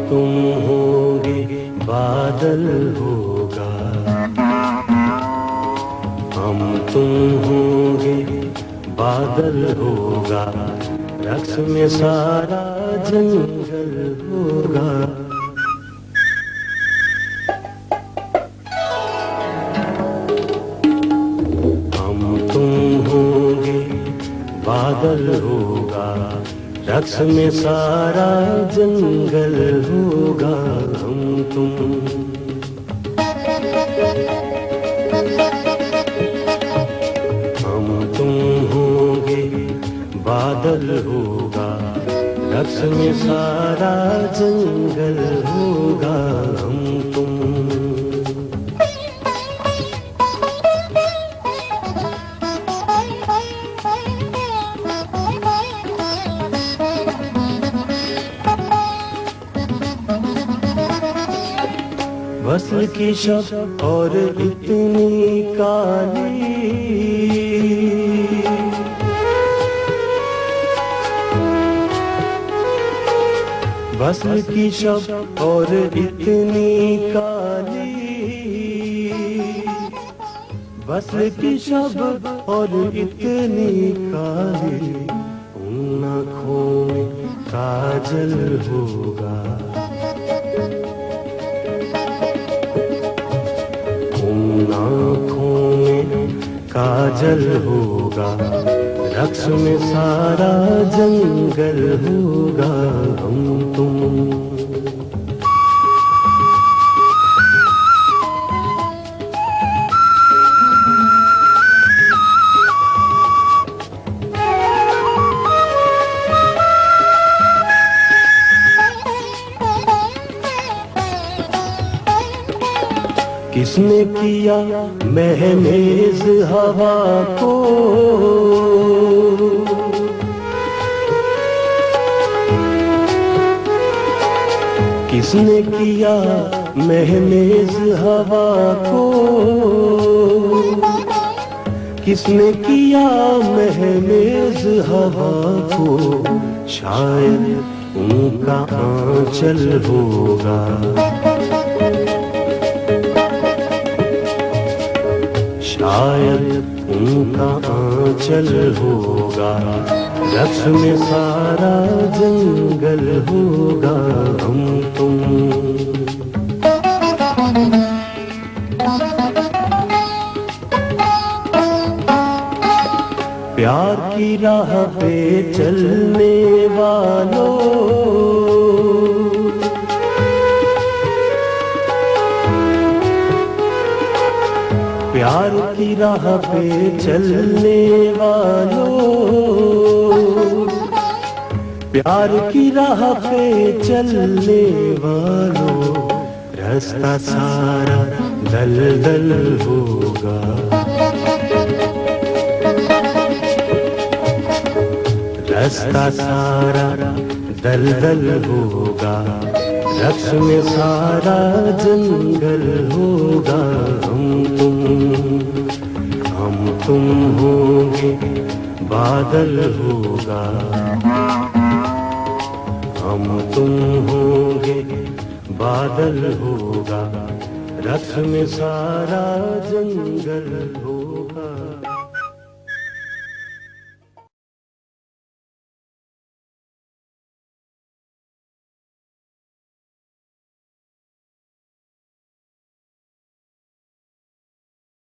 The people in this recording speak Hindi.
तुम होंगे बादल होगा, हम तुम होंगे बादल होगा, रक्स में सारा जंगल होगा। हम तुम होंगे बादल होगा, रक्स में सारा जंगल होगा। हम तुम होंगे बादल होगा, रक्स में सारा जंगल होगा। हम तुम वसल की शब और इतनी काली, वसल की शब और इतनी काली, वसल की शब और इतनी काली, उन आँखों में काजल होगा, उन आँखों में काजल होगा, रक्स में सारा जंगल होगा। हम तुम किसने किया महनेज हवा को, किसने किया महनेज हवा को, किसने किया महनेज हवा को, शायद उनका आंचल होगा, शायद उनका आंचल होगा, रक्स में सारा जंगल होगा। हम तुम प्यार की राह पे चलने वालों, प्यार की राह पे चलने वालों, प्यार की राह पे चलने वालों, रास्ता सारा दलदल होगा, रास्ता सारा दलदल होगा, रक्स में सारा जंगल होगा। हम तुम होंगे बादल होगा, हम तुम होंगे बादल होगा, रक्स में सारा जंगल होगा।